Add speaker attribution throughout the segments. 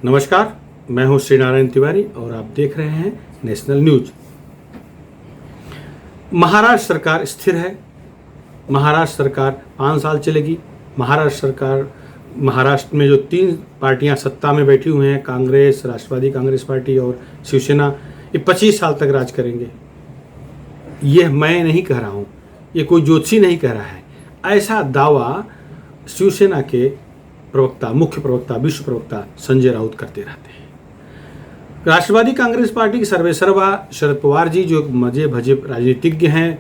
Speaker 1: नमस्कार, मैं हूं श्री नारायण तिवारी और आप देख रहे हैं नेशनल न्यूज। महाराष्ट्र सरकार स्थिर है। महाराष्ट्र सरकार 5 साल चलेगी। महाराष्ट्र में जो 3 पार्टियां सत्ता में बैठी हुई हैं, कांग्रेस, राष्ट्रवादी कांग्रेस पार्टी और शिवसेना, ये 25 साल तक राज करेंगे। यह मैं नहीं कह रहा हूं, ये कोई ज्योतिषी नहीं कह रहा है। ऐसा दावा शिवसेना के प्रवक्ता, मुख्य प्रवक्ता, विश्व प्रवक्ता संजय राउत करते रहते हैं। राष्ट्रवादी कांग्रेस पार्टी के सर्वेसर्वा शरद पवार जी, जो मजे भजे राजनीतिज्ञ हैं,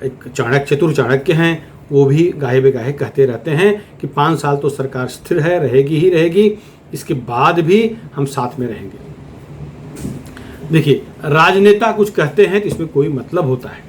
Speaker 1: एक चतुर चाणक्य हैं, वो भी गाहे बेगाहे कहते रहते हैं कि 5 साल तो सरकार स्थिर है, रहेगी ही रहेगी, इसके बाद भी हम साथ में रहेंगे। देखिए, राजनेता कुछ कहते हैं तो इसमें कोई मतलब होता है,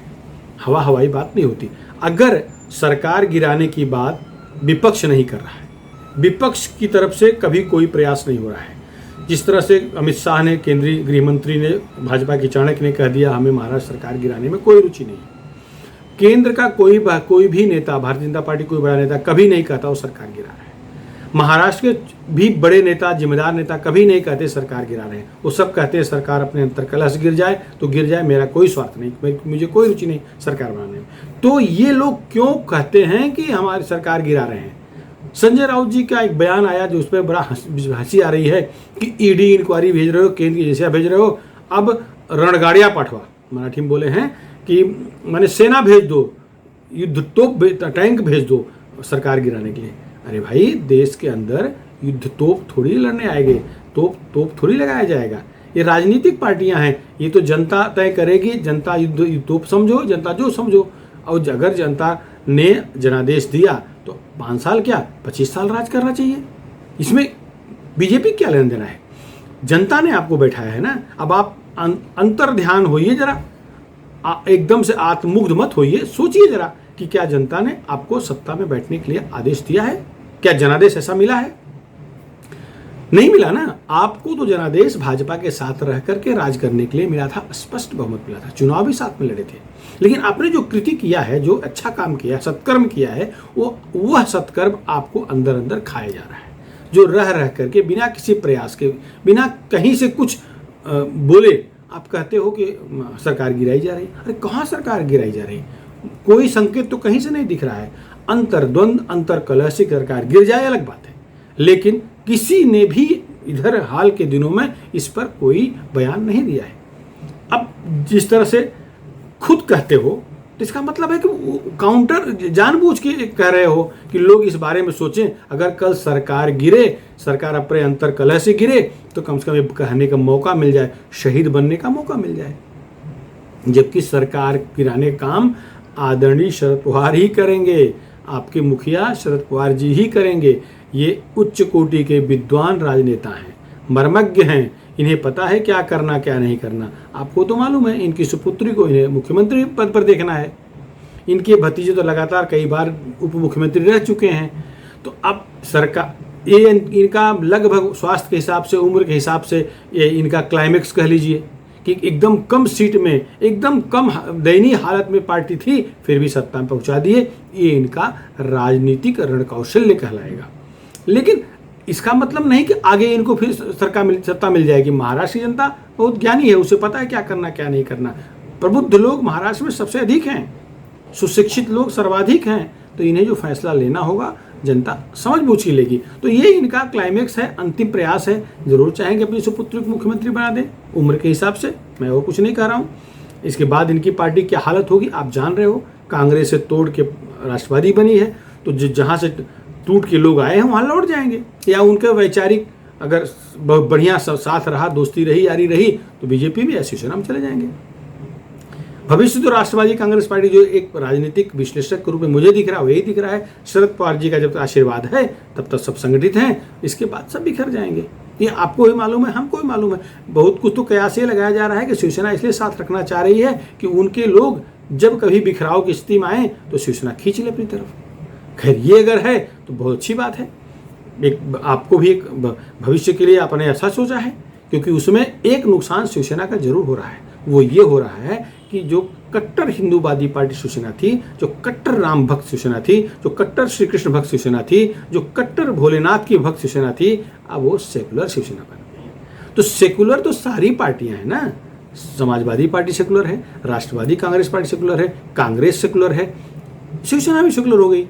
Speaker 1: हवाई बात नहीं होती। अगर सरकार गिराने की बात विपक्ष नहीं कर रहा है, विपक्ष की तरफ से कभी कोई प्रयास नहीं हो रहा है। जिस तरह से अमित शाह ने, केंद्रीय गृह मंत्री ने, भाजपा के चाणक्य ने कह दिया हमें महाराष्ट्र सरकार गिराने में कोई रुचि नहीं है। केंद्र का कोई भी नेता, भारतीय जनता पार्टी कोई बड़ा नेता कभी नहीं कहता वो सरकार गिरा रहा है। महाराष्ट्र के भी बड़े नेता, जिम्मेदार नेता कभी नहीं कहते सरकार गिरा रहे हैं। वो सब कहते हैं सरकार अपने अंतरकलह से गिर जाए तो गिर जाए, मेरा कोई स्वार्थ नहीं, मुझे कोई रुचि नहीं सरकार बनाने में। तो ये लोग क्यों कहते हैं कि हमारी सरकार गिरा रहे हैं? संजय राउत जी का एक बयान आया जो उस पर बड़ा हंसी आ रही है कि ईडी इंक्वायरी भेज रहे हो, केंद्र की एजेंसियां भेज रहे हो, अब रणगाड़ियां पाठवा, मराठी में बोले हैं कि मैंने सेना भेज दो, युद्ध तोप, टैंक भेज दो सरकार गिराने के लिए। अरे भाई, देश के अंदर युद्ध तोप थोड़ी लड़ने आएंगे, तोप थोड़ी लगाया जाएगा। ये राजनीतिक पार्टियां हैं, ये तो जनता तय करेगी। जनता युद्ध तोप समझो, जनता जो समझो। और अगर जनता ने जनादेश दिया तो 5 साल क्या 25 साल राज करना चाहिए। इसमें बीजेपी क्या लेना देना है? जनता ने आपको बैठाया है ना। अब आप अंतर ध्यान होइए जरा, एकदम से आत्ममुग्ध मत होइए, सोचिए जरा कि क्या जनता ने आपको सत्ता में बैठने के लिए आदेश दिया है? क्या जनादेश ऐसा मिला है? नहीं मिला ना। आपको तो जनादेश भाजपा के साथ रह करके राज करने के लिए मिला था, स्पष्ट बहुमत मिला था, चुनाव भी साथ में लड़े थे। लेकिन आपने जो कृति किया है, जो अच्छा काम किया, सत्कर्म किया है, वह सत्कर्म आपको अंदर अंदर खाया जा रहा है। जो रह करके बिना किसी प्रयास के, बिना कहीं से कुछ बोले आप कहते हो कि सरकार गिराई जा रही। अरे कहाँ सरकार गिराई जा रही? कोई संकेत तो कहीं से नहीं दिख रहा है। अंतर्द्वंद, अंतरकलह से सरकार गिर जाए अलग बात है, लेकिन किसी ने भी इधर हाल के दिनों में इस पर कोई बयान नहीं दिया है। अब जिस तरह से खुद कहते हो तो इसका मतलब है कि काउंटर जानबूझ के कह रहे हो कि लोग इस बारे में सोचें। अगर कल सरकार गिरे, सरकार अपने अंतरकलह से गिरे, तो कम से कम कहने का मौका मिल जाए, शहीद बनने का मौका मिल जाए। जबकि सरकार गिराने काम आदरणीय शरद पवार ही करेंगे, आपके मुखिया शरद पवार जी ही करेंगे। ये उच्च कोटि के विद्वान राजनेता हैं, मर्मज्ञ हैं, इन्हें पता है क्या करना क्या नहीं करना। आपको तो मालूम है, इनकी सुपुत्री को इन्हें मुख्यमंत्री पद पर देखना है। इनके भतीजे तो लगातार कई बार उप मुख्यमंत्री रह चुके हैं। तो अब सरकार ये इनका लगभग स्वास्थ्य के हिसाब से, उम्र के हिसाब से ये इनका क्लाइमेक्स कह लीजिए कि एकदम कम सीट में, एकदम कम दयनीय हालत में पार्टी थी, फिर भी सत्ता में पहुंचा दिए। ये इनका राजनीतिक रण कौशल्य कहलाएगा। लेकिन इसका मतलब नहीं कि आगे इनको फिर सत्ता मिल जाएगी। महाराष्ट्र की जनता बहुत ज्ञानी है, उसे पता है क्या करना क्या नहीं करना। प्रबुद्ध लोग महाराष्ट्र में सबसे अधिक हैं, सुशिक्षित लोग सर्वाधिक हैं। तो इन्हें जो फैसला लेना होगा जनता समझ बूझ के लेगी। तो ये इनका क्लाइमेक्स है, अंतिम प्रयास है। जरूर चाहेंगे अपनी सुपुत्री को मुख्यमंत्री बना दें उम्र के हिसाब से, मैं वो कुछ नहीं कह रहा हूँ। इसके बाद इनकी पार्टी क्या हालत होगी आप जान रहे हो। कांग्रेस से तोड़ के राष्ट्रवादी बनी है, तो जहाँ से टूट के लोग आए हैं वहाँ लौट जाएंगे, या उनके वैचारिक अगर बहुत बढ़िया साथ रहा, दोस्ती रही, यारी रही, तो बीजेपी में या शिवसेना में चले जाएंगे। भविष्य तो राष्ट्रवादी कांग्रेस पार्टी, जो एक राजनीतिक विश्लेषक के रूप में मुझे दिख रहा है, वही दिख रहा है। शरद पवार जी का जब तक आशीर्वाद है तब तक सब संगठित हैं, इसके बाद सब बिखर जाएंगे। ये आपको ही मालूम है, हमको ही मालूम है। बहुत कुछ तो कयास ये लगाया जा रहा है कि शिवसेना इसलिए साथ रखना चाह रही है कि उनके लोग जब कभी बिखराव की स्थिति में आए तो शिवसेना खींच ले अपनी तरफ। खैर, ये अगर है तो बहुत अच्छी बात है। एक आपको भी एक भविष्य के लिए आपने ऐसा सोचा है, क्योंकि उसमें एक नुकसान शिवसेना का जरूर हो रहा है। वो ये हो रहा है कि जो कट्टर हिंदूवादी पार्टी शिवसेना थी, जो कट्टर राम भक्त शिवसेना थी, जो कट्टर श्री कृष्ण भक्त शिवसेना थी, जो कट्टर भोलेनाथ की भक्त शिवसेना थी, अब वो सेकुलर शिवसेना बन गई। तो सेकुलर तो सारी पार्टियां हैं ना, समाजवादी पार्टी सेकुलर है, राष्ट्रवादी कांग्रेस पार्टी सेकुलर है, कांग्रेस सेकुलर है, शिवसेना भी सेकुलर हो गई।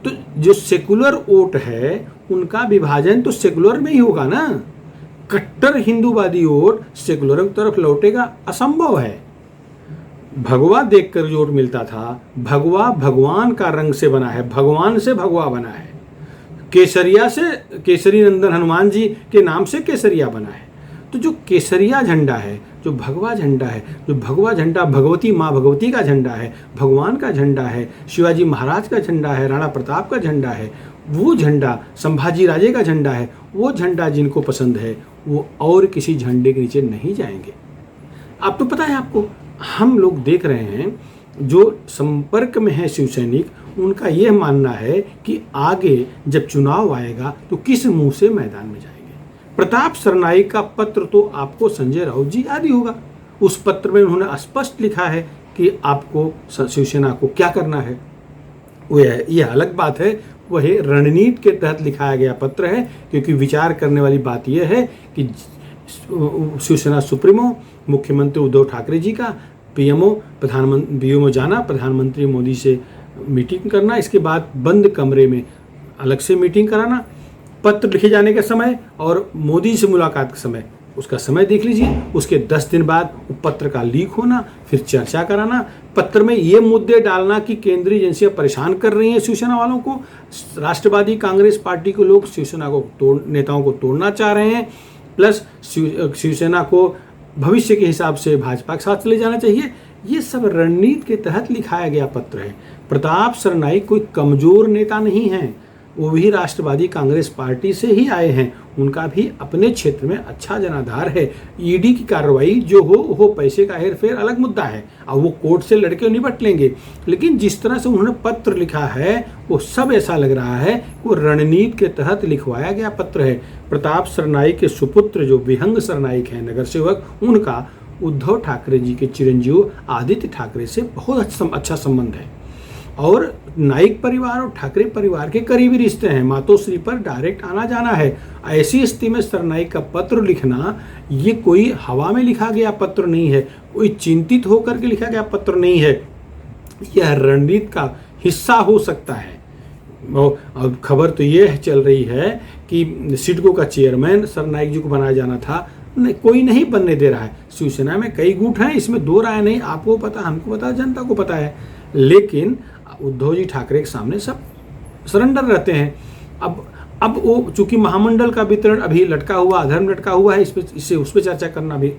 Speaker 1: तो जो सेकुलर वोट है उनका विभाजन तो सेकुलर में ही होगा ना। कट्टर हिंदूवादी वोट सेकुलर की तरफ लौटेगा, असंभव है। भगवा देखकर जो वोट मिलता था, भगवा भगवान का रंग से बना है, भगवान से भगवा बना है, केसरिया से केसरी नंदन हनुमान जी के नाम से केसरिया बना है। तो जो केसरिया झंडा है, जो भगवा झंडा है, जो भगवा झंडा भगवती माँ भगवती का झंडा है, भगवान का झंडा है, शिवाजी महाराज का झंडा है, राणा प्रताप का झंडा है, वो झंडा संभाजी राजे का झंडा है, वो झंडा जिनको पसंद है वो और किसी झंडे के नीचे नहीं जाएंगे। अब तो पता है आपको, हम लोग देख रहे हैं जो संपर्क में है शिवसैनिक, उनका यह मानना है कि आगे जब चुनाव आएगा तो किस मुंह से मैदान में जाएंगे। प्रताप सरनाईक का पत्र तो आपको संजय राउत जी याद ही होगा। उस पत्र में उन्होंने स्पष्ट लिखा है कि आपको शिवसेना को क्या करना है। वो यह अलग बात है, वह रणनीति के तहत लिखाया गया पत्र है, क्योंकि विचार करने वाली बात यह है कि शिवसेना सुप्रीमो मुख्यमंत्री उद्धव ठाकरे जी का पीएमओ जाना, प्रधानमंत्री मोदी से मीटिंग करना, इसके बाद बंद कमरे में अलग से मीटिंग कराना, पत्र लिखे जाने का समय और मोदी से मुलाकात का समय, उसका समय देख लीजिए। उसके 10 दिन बाद पत्र का लीक होना, फिर चर्चा कराना, पत्र में ये मुद्दे डालना कि केंद्रीय एजेंसियां परेशान कर रही हैं शिवसेना वालों को, राष्ट्रवादी कांग्रेस पार्टी के लोग शिवसेना को नेताओं को तोड़ना चाह रहे हैं, प्लस शिवसेना को भविष्य के हिसाब से भाजपा के साथ ले जाना चाहिए। ये सब रणनीति के तहत लिखाया गया पत्र है। प्रताप सरनाईक कोई कमजोर नेता नहीं है, वो भी राष्ट्रवादी कांग्रेस पार्टी से ही आए हैं, उनका भी अपने क्षेत्र में अच्छा जनाधार है। ईडी की कार्रवाई जो हो पैसे का हेरफेर अलग मुद्दा है, अब वो कोर्ट से लड़के निपट लेंगे, लेकिन जिस तरह से उन्होंने पत्र लिखा है वो सब ऐसा लग रहा है वो रणनीति के तहत लिखवाया गया पत्र है। प्रताप सरनाईक के सुपुत्र जो विहंग सरनाईक हैं नगर सेवक, उनका उद्धव ठाकरे जी के चिरंजीव आदित्य ठाकरे से बहुत अच्छा संबंध है और नाइक परिवार और ठाकरे परिवार के करीबी रिश्ते हैं, मातोश्री पर डायरेक्ट आना जाना है। ऐसी स्थिति में सरनाईक का पत्र लिखना ये कोई हवा में लिखा गया पत्र नहीं है, कोई चिंतित होकर के लिखा गया पत्र नहीं है, यह रणनीति का हिस्सा हो सकता है। अब खबर तो ये चल रही है कि सिडको का चेयरमैन सरनाईक जी को बनाया जाना था, कोई नहीं बनने दे रहा है। शिवसेना में कई गुट हैं, इसमें दो राय नहीं, आपको पता, हमको पता, जनता को पता है, लेकिन उद्धव जी ठाकरे के सामने सब सरेंडर रहते हैं। अब वो चूंकि महामंडल का वितरण अभी लटका हुआ, अधर्म लटका हुआ है, इससे उस पर चर्चा करना भी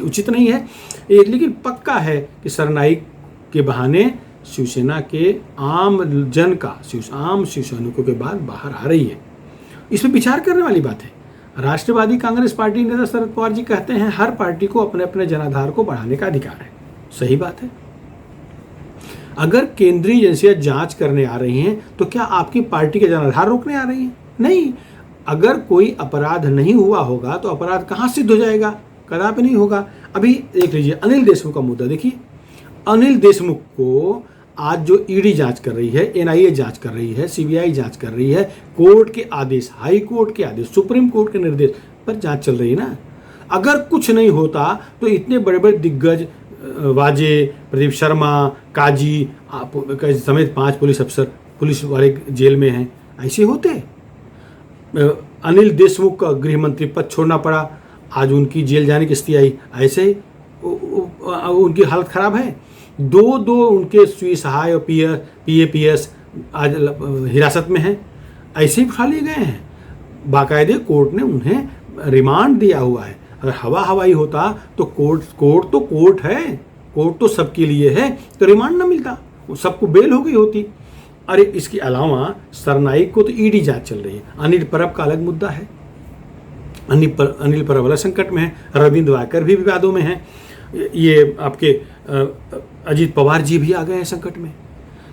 Speaker 1: उचित नहीं है। लेकिन पक्का है कि सरनाईक के बहाने शिवसेना के आम जन का आम शिवसैनिकों के बाद बाहर आ रही है, इसमें विचार करने वाली बात है। राष्ट्रवादी कांग्रेस पार्टी नेता शरद पवार जी कहते हैं हर पार्टी को अपने अपने जनाधार को बढ़ाने का अधिकार है, सही बात है। अगर केंद्रीय एजेंसियां जांच करने आ रही हैं तो क्या आपकी पार्टी के जनाधार रोकने आ रही हैं? नहीं। अगर कोई अपराध नहीं हुआ होगा तो अपराध कहां सिद्ध हो जाएगा? कदापि नहीं होगा। अभी देख लीजिए अनिल देशमुख का मुद्दा देखिए, अनिल देशमुख को आज जो ईडी जांच कर रही है, एनआईए जांच कर रही है, सीबीआई जांच कर रही है, कोर्ट के आदेश, हाई कोर्ट के आदेश, सुप्रीम कोर्ट के निर्देश पर जांच चल रही है ना। अगर कुछ नहीं होता तो इतने बड़े बड़े दिग्गज वाजे, प्रदीप शर्मा, काजी समेत 5 पुलिस अफसर पुलिस वाले जेल में हैं, ऐसे होते। अनिल देशमुख का गृह मंत्री पद छोड़ना पड़ा, आज उनकी जेल जाने की स्थिति आई, ऐसे ही उनकी हालत खराब है। दो उनके स्वी सहाय और PAPS आज हिरासत में हैं, ऐसे ही उठा लिए गए हैं। बाकायदे कोर्ट ने उन्हें रिमांड दिया हुआ है। अगर हवाई होता तो कोर्ट है, कोर्ट तो सबके लिए है, तो रिमांड ना मिलता, सबको बेल हो गई होती। अरे इसके अलावा सरनाईक को तो ईडी जांच चल रही है, अनिल परब का अलग मुद्दा है, अनिल परब वाला संकट में है, रविंद्र वाकर भी विवादों में है, ये आपके अजीत पवार जी भी आ गए हैं संकट में।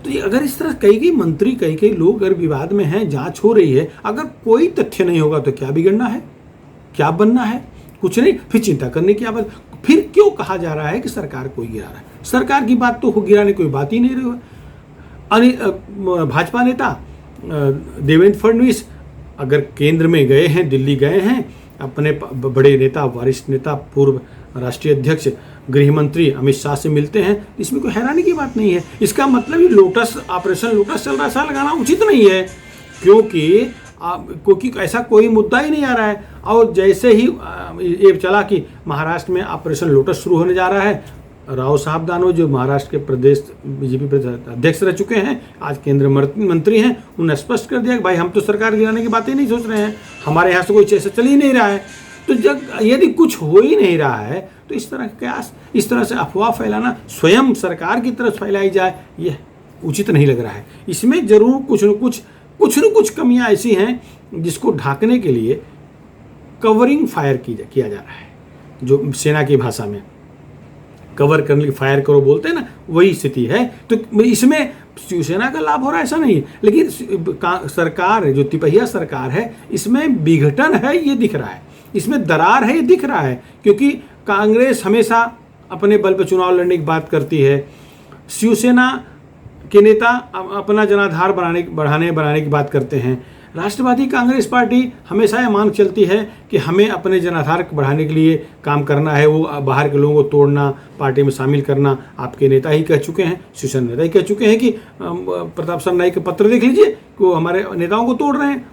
Speaker 1: तो ये अगर इस तरह कई मंत्री कई लोग अगर विवाद में हैं, जांच हो रही है, अगर कोई तथ्य नहीं होगा तो क्या बिगड़ना है, क्या बनना है? कुछ नहीं। फिर चिंता करने की बात, फिर क्यों कहा जा रहा है कि सरकार कोई गिरा रहा है? सरकार की बात तो गिराने कोई बात ही नहीं रही है। भाजपा नेता देवेंद्र फडणवीस अगर केंद्र में गए हैं, दिल्ली गए हैं, अपने बड़े नेता, वरिष्ठ नेता, पूर्व राष्ट्रीय अध्यक्ष, गृह मंत्री अमित शाह से मिलते हैं, इसमें कोई हैरानी की बात नहीं है। इसका मतलब ही ऑपरेशन लोटस चल रहा है, ऐसा लगाना उचित नहीं है, क्योंकि ऐसा कोई मुद्दा ही नहीं आ रहा है। और जैसे ही ये चला कि महाराष्ट्र में ऑपरेशन लोटस शुरू होने जा रहा है, राव साहब दानवे जो महाराष्ट्र के प्रदेश बीजेपी प्रदेश अध्यक्ष रह चुके हैं, आज केंद्रीय मंत्री हैं, उन्होंने स्पष्ट कर दिया कि भाई हम तो सरकार गिराने की बातें नहीं सोच रहे हैं, हमारे यहाँ से कोई ऐसा चल ही नहीं रहा है। तो जब यदि कुछ हो ही नहीं रहा है तो इस तरह कयास, इस तरह से अफवाह फैलाना स्वयं सरकार की तरफ फैलाई जाए, यह उचित नहीं लग रहा है। इसमें जरूर कुछ न कुछ कमियां ऐसी हैं जिसको ढांकने के लिए कवरिंग फायर किया जा रहा है, जो सेना की भाषा में कवर करने की फायर करो बोलते हैं ना, वही स्थिति है। तो इसमें शिवसेना का लाभ हो रहा है ऐसा नहीं, लेकिन सरकार जो तिपहिया सरकार है इसमें विघटन है ये दिख रहा है, इसमें दरार है ये दिख रहा है, क्योंकि कांग्रेस हमेशा अपने बल पर चुनाव लड़ने की बात करती है, शिवसेना के नेता अपना जनाधार बढ़ाने की बात करते हैं, राष्ट्रवादी कांग्रेस पार्टी हमेशा ये मांग चलती है कि हमें अपने जनाधार बढ़ाने के लिए काम करना है, वो बाहर के लोगों को तोड़ना, पार्टी में शामिल करना। आपके नेता ही कह चुके हैं, शिवसेना नेता ही कह चुके हैं कि प्रताप सरनाईक के पत्र देख लीजिए कि वो हमारे नेताओं को तोड़ रहे हैं,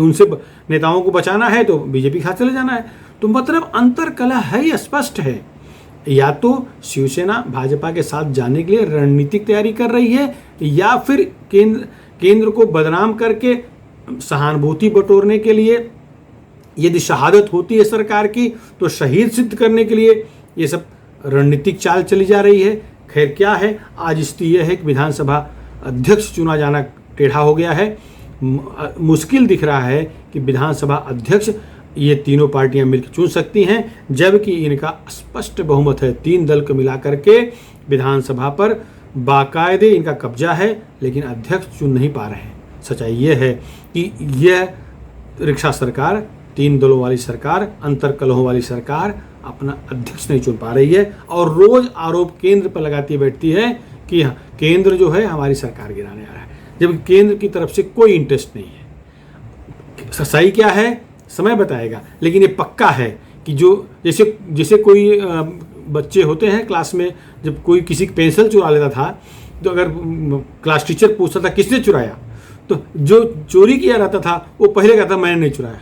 Speaker 1: उनसे नेताओं को बचाना है तो बीजेपी के साथ चले जाना है। तो मतलब अंतर्कलह है, ये स्पष्ट है। या तो शिवसेना भाजपा के साथ जाने के लिए रणनीतिक तैयारी कर रही है, या फिर केंद्र को बदनाम करके सहानुभूति बटोरने के लिए, यदि शहादत होती है सरकार की तो शहीद सिद्ध करने के लिए ये सब रणनीतिक चाल चली जा रही है। खैर क्या है, आज स्थिति यह है कि विधानसभा अध्यक्ष चुना जाना टेढ़ा हो गया है। मुश्किल दिख रहा है कि विधानसभा अध्यक्ष ये तीनों पार्टियां मिलकर चुन सकती हैं, जबकि इनका स्पष्ट बहुमत है। 3 दल को मिलाकर के विधानसभा पर बाकायदे इनका कब्जा है, लेकिन अध्यक्ष चुन नहीं पा रहे हैं। सच्चाई यह है कि यह रिक्शा सरकार, 3 दलों वाली सरकार, अंतर्कलहों वाली सरकार अपना अध्यक्ष नहीं चुन पा रही है, और रोज आरोप केंद्र पर लगाती बैठती है कि केंद्र जो है हमारी सरकार गिराने आ रहा है, जबकि केंद्र की तरफ से कोई इंटरेस्ट नहीं है। सच्चाई क्या है समय बताएगा, लेकिन ये पक्का है कि जो जैसे कोई बच्चे होते हैं क्लास में, जब कोई किसी की पेंसिल चुरा लेता था तो अगर क्लास टीचर पूछता था किसने चुराया, तो जो चोरी किया रहता था वो पहले कहता मैंने नहीं चुराया,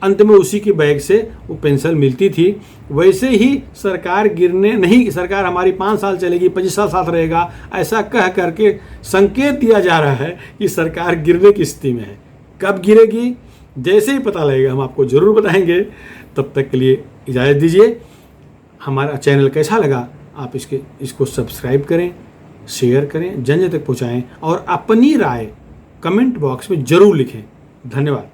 Speaker 1: अंत में उसी की बैग से वो पेंसिल मिलती थी। वैसे ही सरकार गिरने नहीं, सरकार हमारी 5 साल चलेगी, 25 साल साथ रहेगा, ऐसा कह करके संकेत दिया जा रहा है कि सरकार गिरने की स्थिति में है। कब गिरेगी, जैसे ही पता लगेगा हम आपको जरूर बताएंगे। तब तक के लिए इजाज़त दीजिए। हमारा चैनल कैसा लगा आप इसको सब्सक्राइब करें, शेयर करें, जन जन तक पहुँचाएँ, और अपनी राय कमेंट बॉक्स में ज़रूर लिखें। धन्यवाद।